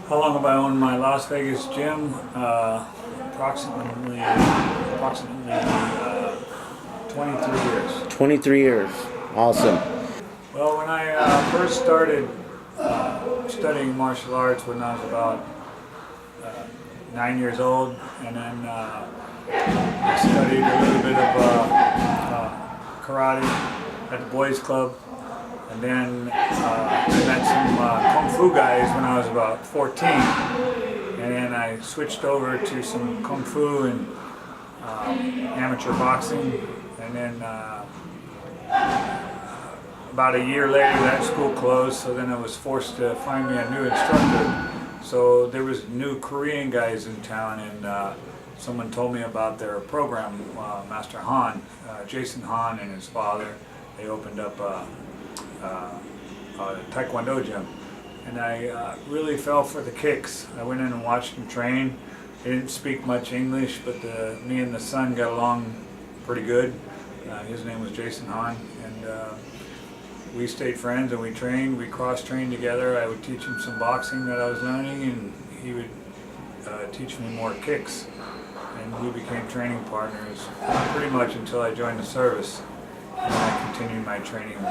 How long have I owned my Las Vegas gym? Approximately 23 years. 23 years. Awesome. Well, when I first started studying martial arts when I was about 9 years old, and then I studied a little bit of karate at the boys club, and then I met some kung fu guys when I was about 14, and then I switched over to some kung fu and amateur boxing, and then about a year later that school closed, so then I was forced to find me a new instructor. So there was new Korean guys in town, and someone told me about their program, Master Han, Jason Han and his father. They opened up a Taekwondo gym, and I really fell for the kicks. I went in and watched him train. He didn't speak much English, but me and the son got along pretty good. His name was Jason Han, and we stayed friends and we trained. We cross-trained together. I would teach him some boxing that I was learning, and he would teach me more kicks. And we became training partners pretty much until I joined the service. And then I continued my training in the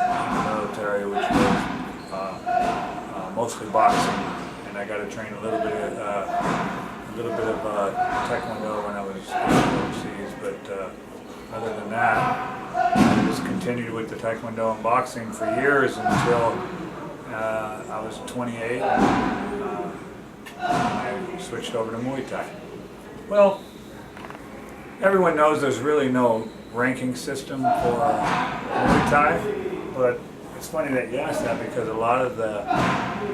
military, which was mostly boxing. And I got to train a little bit of Taekwondo when I was overseas. But other than that, I just continued with the Taekwondo and boxing for years until I was 28, and I switched over to Muay Thai. Well, everyone knows there's really no ranking system for Muay Thai, but it's funny that you asked that because a lot of the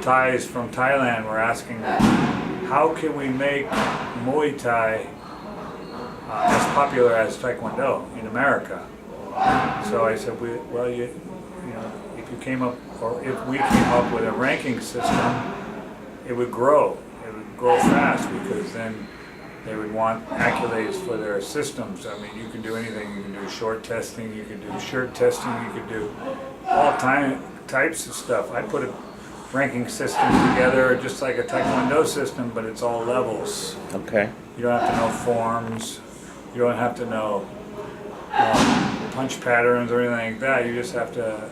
Thais from Thailand were asking, how can we make Muay Thai as popular as Taekwondo in America? So I said, well, if you came up, or if we came up with a ranking system, it would grow. It would grow fast because then they would want accolades for their systems. I mean, you can do anything. You can do short testing, you can do shirt testing, you can do all types of stuff. I put a ranking system together just like a Taekwondo system, but it's all levels. Okay. You don't have to know forms. You don't have to know punch patterns or anything like that. You just have to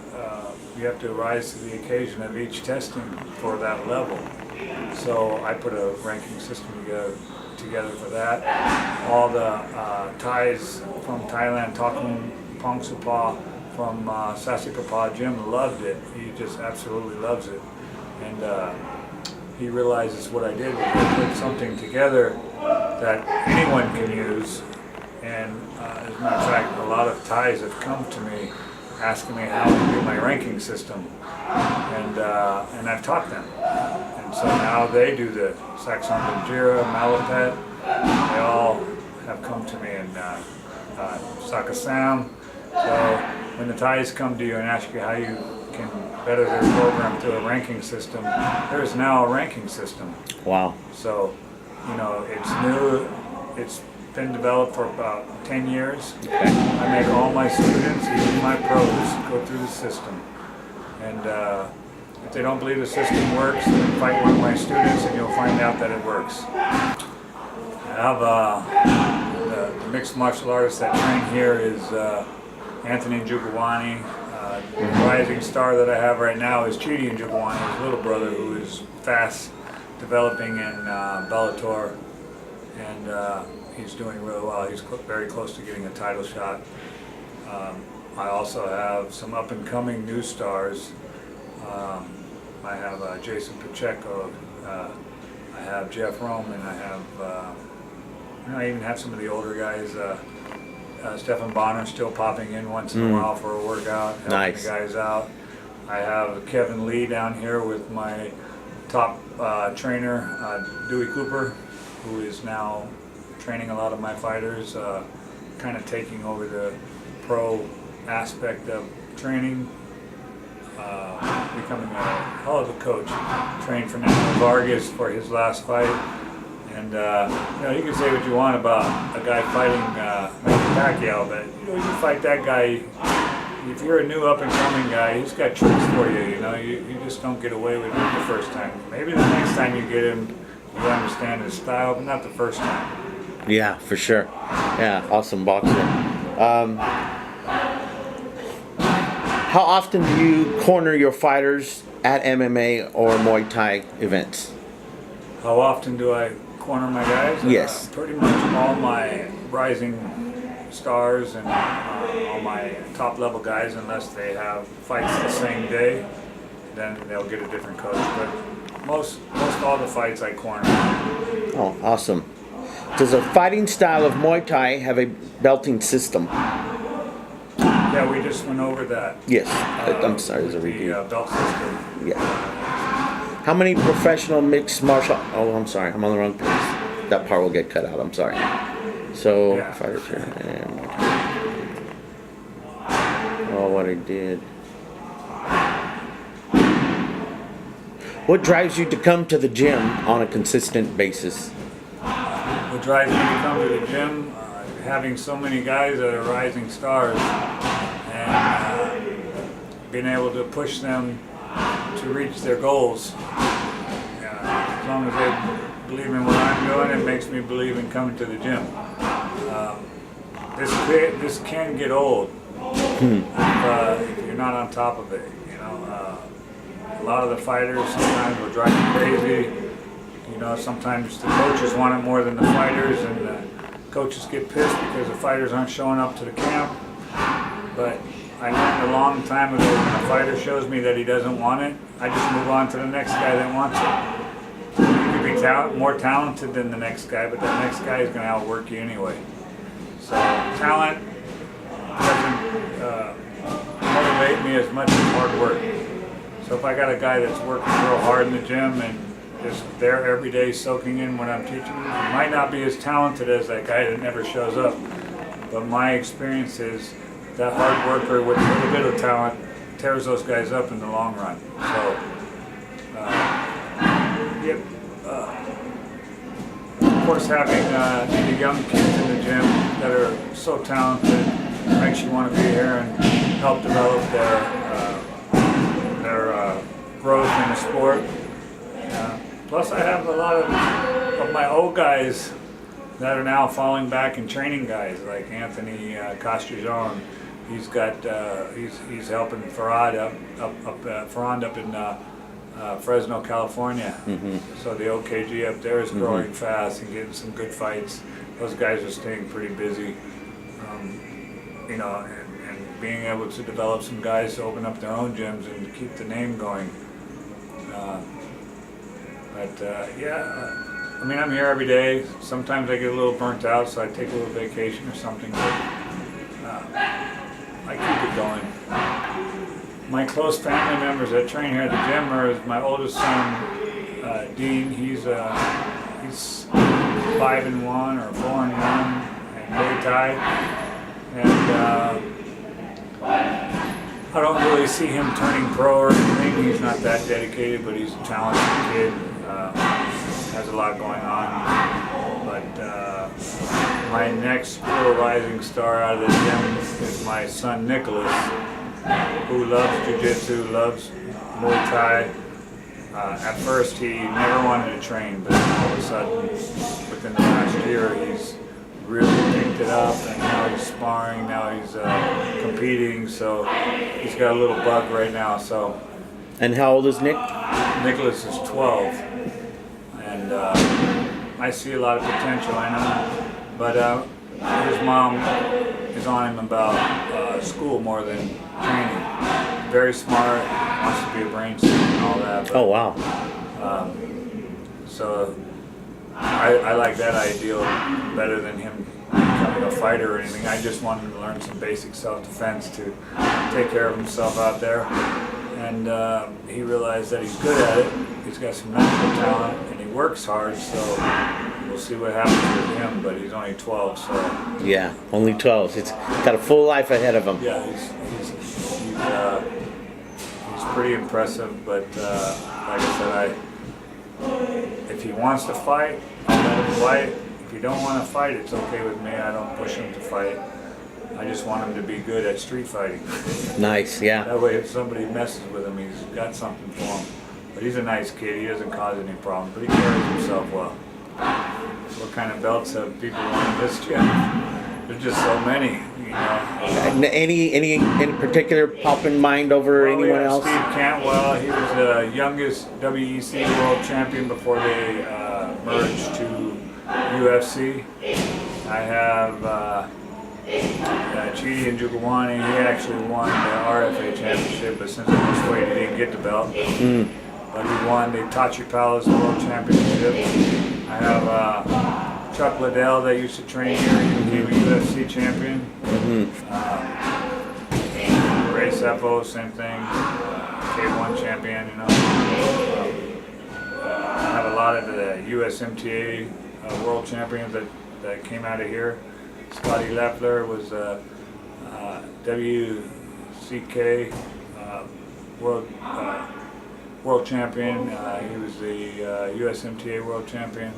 rise to the occasion of each testing for that level. So I put a ranking system together for that. All the Thais from Thailand, Takum Pongsupa from Sasipapa Jim loved it. He just absolutely loves it. And he realizes what I did was I put something together that anyone can use. And as a matter of fact, a lot of Thais have come to me asking me how to do my ranking system, and I've taught them. And so now they do the Saxon Banjira, Malapet. They all have come to me, and Sakasam. So when the Thais come to you and ask you how you can better their program through a ranking system, there is now a ranking system. Wow. So, it's new. It's been developed for about 10 years. Okay. I make all my students, even my pros, go through the system. And if they don't believe the system works, then fight one of my students and you'll find out that it works. I have the mixed martial artist that train here is Anthony Njugawani. The rising star that I have right now is Chidi Njugawani, his little brother, who is fast developing in Bellator. And he's doing really well. He's very close to getting a title shot. I also have some up-and-coming new stars. I have Jason Pacheco. I have Jeff Rome, and I even have some of the older guys. Stephan Bonner still popping in once in a while for a workout, helping Nice. the guys out. I have Kevin Lee down here with my top trainer, Dewey Cooper, who is now training a lot of my fighters, kind of taking over the pro aspect of training, becoming a hell of a coach. Trained Fernando Vargas for his last fight, and you can say what you want about a guy fighting Manny Pacquiao, but you fight that guy, if you're a new up and coming guy, he's got tricks for you. You know, you just don't get away with it the first time. Maybe the next time you get him, you understand his style, but not the first time. Yeah, for sure. Yeah, awesome boxer. How often do you corner your fighters at MMA or Muay Thai events? How often do I corner my guys? Yes. Pretty much all my rising stars and all my top level guys, unless they have fights the same day, then they'll get a different coach. But most all the fights I corner. Oh, awesome. Does a fighting style of Muay Thai have a belting system? Yeah, we just went over that. Yes. I'm sorry, there's a the review. belt system. Yeah. How many professional mixed martial... Oh, I'm sorry. I'm on the wrong page. That part will get cut out. I'm sorry. So, Yeah. fighters here. And... Oh, what I did. What drives you to come to the gym on a consistent basis? What drives me to come to the gym, having so many guys that are rising stars, and being able to push them to reach their goals. As long as they believe in what I'm doing, it makes me believe in coming to the gym. This can get old if you're not on top of it. You know, a lot of the fighters sometimes will drive you crazy. You know, sometimes the coaches want it more than the fighters, and the coaches get pissed because the fighters aren't showing up to the camp. But I learned a long time ago, when a fighter shows me that he doesn't want it, I just move on to the next guy that wants it. You could be more talented than the next guy, but that next guy is going to outwork you anyway. So talent doesn't motivate me as much as hard work. So if I got a guy that's working real hard in the gym and just there every day soaking in what I'm teaching him, he might not be as talented as that guy that never shows up. But my experience is that hard worker with a little bit of talent tears those guys up in the long run. So, of course, having the young kids in the gym that are so talented makes you want to be here and help develop their growth in the sport. Plus, I have a lot of my old guys that are now falling back and training guys, like Anthony Castrillon. He's got he's helping Farad up in Fresno, California. Mm-hmm. So the OKG up there is growing fast and getting some good fights. Those guys are staying pretty busy, you know, and being able to develop some guys to open up their own gyms and keep the name going. I mean, I'm here every day. Sometimes I get a little burnt out, so I take a little vacation or something, but I keep it going. My close family members that train here at the gym are my oldest son, Dean. He's 5-1 or 4-1 in Muay Thai, and I don't really see him turning pro or anything. He's not that dedicated, but he's a talented kid. Has a lot going on. But my next real rising star out of the gym is my son Nicholas, who loves jiu-jitsu, loves Muay Thai. At first he never wanted to train, but all of a sudden, within the last year, he's really picked it up, and now he's sparring, now he's competing, so he's got a little bug right now. So. And how old is Nick? Nicholas is 12, and I see a lot of potential in him, but his mom is on him about school more than training. Very smart, wants to be a brain surgeon and all that. But, oh, wow. So I like that ideal better than him becoming a fighter or anything. I just want him to learn some basic self-defense to take care of himself out there. And he realized that he's good at it. He's got some natural talent, and he works hard. So we'll see what happens with him. But he's only 12, so yeah, only 12. It's got a full life ahead of him. yeah, he's pretty impressive. But like I said, if he wants to fight, I'll let him fight. If you don't want to fight, it's okay with me. I don't push him to fight. I just want him to be good at street fighting. Nice, yeah. That way, if somebody messes with him, he's got something for him. But he's a nice kid. He doesn't cause any problems, but he carries himself well. What kind of belts have people won in this gym? There's just so many, you know. Any particular pop in mind over anyone else? Steve Cantwell, he was the youngest WEC world champion before they merged to UFC. I have Chidi and Jugawani. He actually won the RFA championship, but since he was weight, he didn't get the belt. But he won the Tachi Palace World Championship. I have Chuck Liddell that used to train here. He became a UFC champion. Ray Seppo, same thing. K1 champion, you know. I have a lot of the USMTA world champions that came out of here. Scotty Leffler was WCK world champion. He was the USMTA world champion.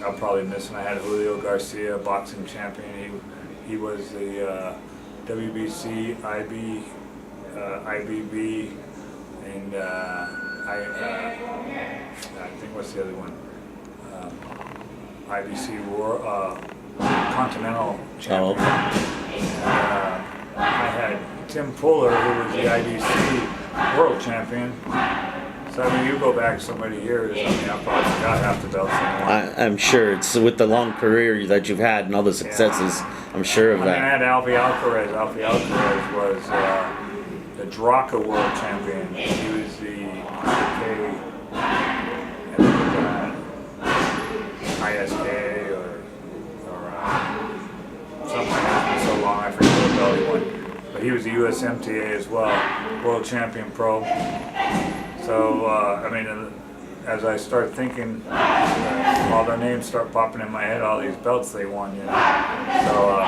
I'll probably miss him. I had Julio Garcia, boxing champion. He was the WBC, IBB, and I think what's the other one? IBC Continental champion. I had Tim Fuller, who was the IBC world champion. So I mean, you go back so many years, I mean, I probably forgot half the belts anymore. I'm sure it's with the long career that you've had and all the successes. Yeah. I'm sure of that. I had Alfie Alcaraz. Alfie Alcaraz was the Draka world champion. He was the ISK or something. It's been so long I forget what belt he won. But he was the USMTA as well, world champion pro. So, I mean, as I start thinking, all their names start popping in my head, all these belts they won, you know. So,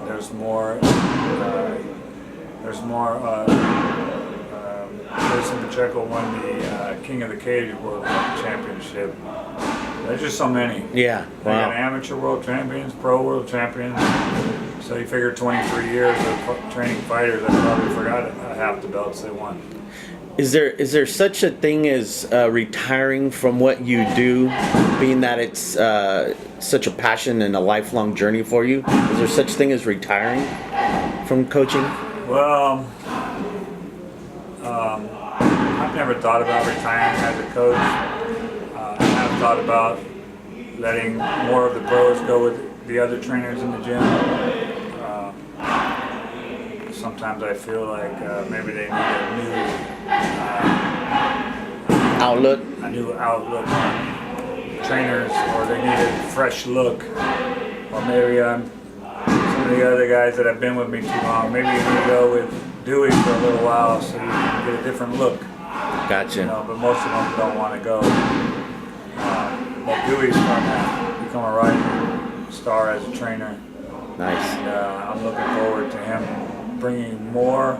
there's more, Jason Pacheco won the King of the Cage World Championship. There's just so many. Yeah, wow. They got amateur world champions, pro world champions. So you figure 23 years of training fighters, I probably forgot half the belts they won. Is there such a thing as retiring from what you do, being that it's such a passion and a lifelong journey for you? Is there such thing as retiring from coaching? Well, I've never thought about retiring as a coach. I have thought about letting more of the pros go with the other trainers in the gym. Sometimes I feel like maybe they need a new outlook on trainers, or they need a fresh look, or maybe some of the other guys that have been with me too long. Maybe you need to go with Dewey for a little while so you can get a different look. Gotcha. You know, but most of them don't want to go. But Dewey's starting to become a rising star as a trainer. Nice. And I'm looking forward to him bringing more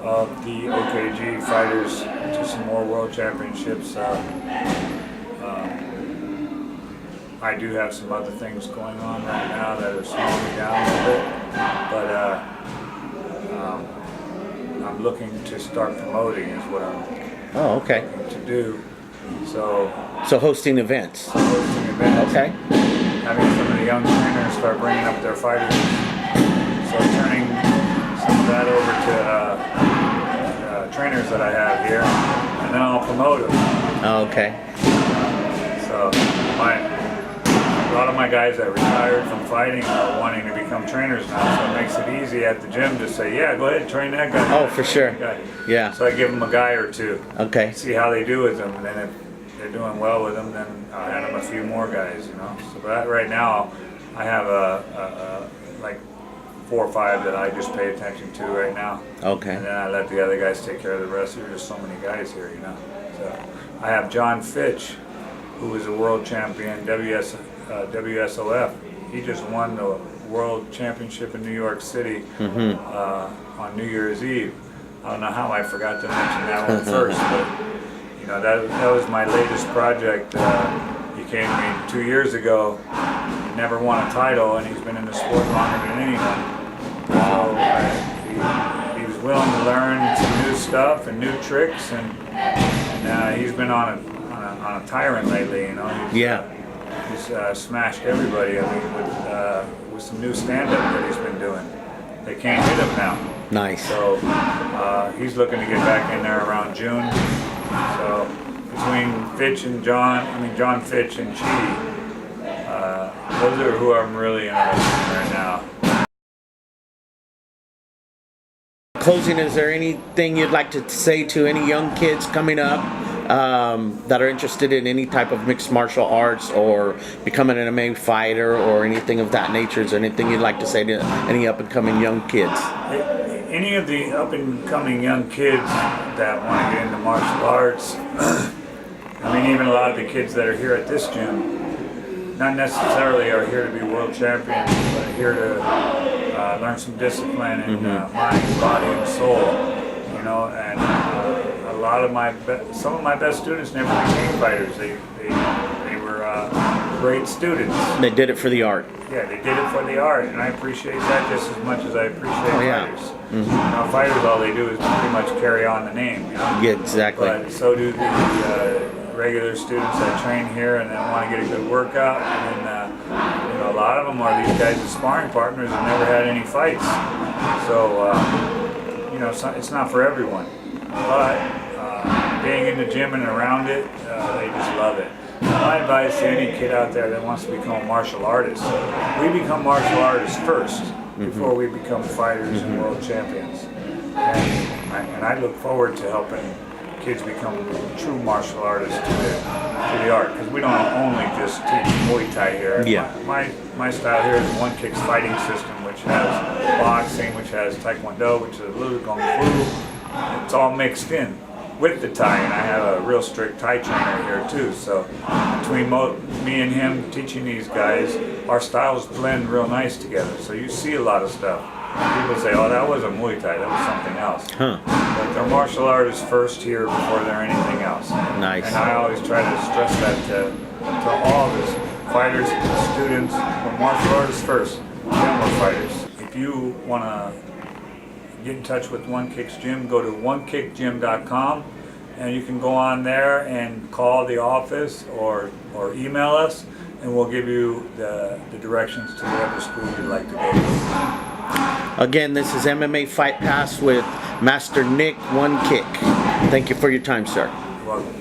of the OKG fighters to some more world championships. I do have some other things going on right now that are slowing me down a little bit, but I'm looking to start promoting is what I'm looking to do. So hosting events. Okay. Having some of the young trainers start bringing up their fighters. So turning some of that over to trainers that I have here, and then I'll promote them. Okay. So a lot of my guys that retired from fighting are wanting to become trainers now, so it makes it easy at the gym to say, yeah, go ahead, train that guy. Oh, for sure. Yeah. So I give them a guy or two. Okay. See how they do with them, and then if they're doing well with them, then I'll add them a few more guys, you know. So but right now, I have like 4 or 5 that I just pay attention to right now. Okay. And then I let the other guys take care of the rest. There's just so many guys here, you know. So I have John Fitch, who is a world champion, WSOF. He just won the world championship in New York City on New Year's Eve. I don't know how I forgot to mention that one first, but you know that was my latest project. You came to me 2 years ago. He never won a title, and he's been in the sport longer than anyone. So he was willing to learn some new stuff and new tricks, and he's been on a tyrant lately. You know. He's smashed everybody. I mean, with some new stand-up that he's been doing. They can't hit him now. Nice. So he's looking to get back in there around June. So between John Fitch and Chi, those are who I'm really interested in right now. Closing, is there anything you'd like to say to any young kids coming up that are interested in any type of mixed martial arts or becoming an MMA fighter or anything of that nature? Is there anything you'd like to say to any up-and-coming young kids? Any of the up-and-coming young kids that want to get into martial arts, I mean, even a lot of the kids that are here at this gym, not necessarily are here to be world champions, but are here to learn some discipline in mind, body, and soul. You know, and a lot of some of my best students never became fighters. They were great students. They did it for the art. Yeah, they did it for the art, and I appreciate that just as much as I appreciate fighters. You know, fighters, all they do is pretty much carry on the name. You know? Yeah, exactly. But so do the regular students that train here and that want to get a good workout. And you know, a lot of them are these guys as sparring partners and never had any fights. So you know, it's not for everyone. But being in the gym and around it, they just love it. My advice to any kid out there that wants to become a martial artist, we become martial artists first before we become fighters and world champions. And I look forward to helping kids become true martial artists to the art, because we don't only just teach Muay Thai here. Yeah. My style here is a one-kick fighting system, which has boxing, which has Taekwondo, which is a little Kung Fu. It's all mixed in with the Thai, and I have a real strict Thai trainer here too. So between me and him teaching these guys, our styles blend real nice together. So you see a lot of stuff. People say, "Oh, that wasn't Muay Thai, that was something else." But they're martial artists first here before they're anything else. Nice. And I always try to stress that to all of us, fighters, students, we're martial artists first, then we're fighters. If you want to get in touch with One Kick's Gym, go to onekickgym.com, and you can go on there and call the office or email us, and we'll give you the directions to whatever school you'd like to go to. Again, this is MMA Fight Pass with Master Nick One Kick. Thank you for your time, sir. You're welcome.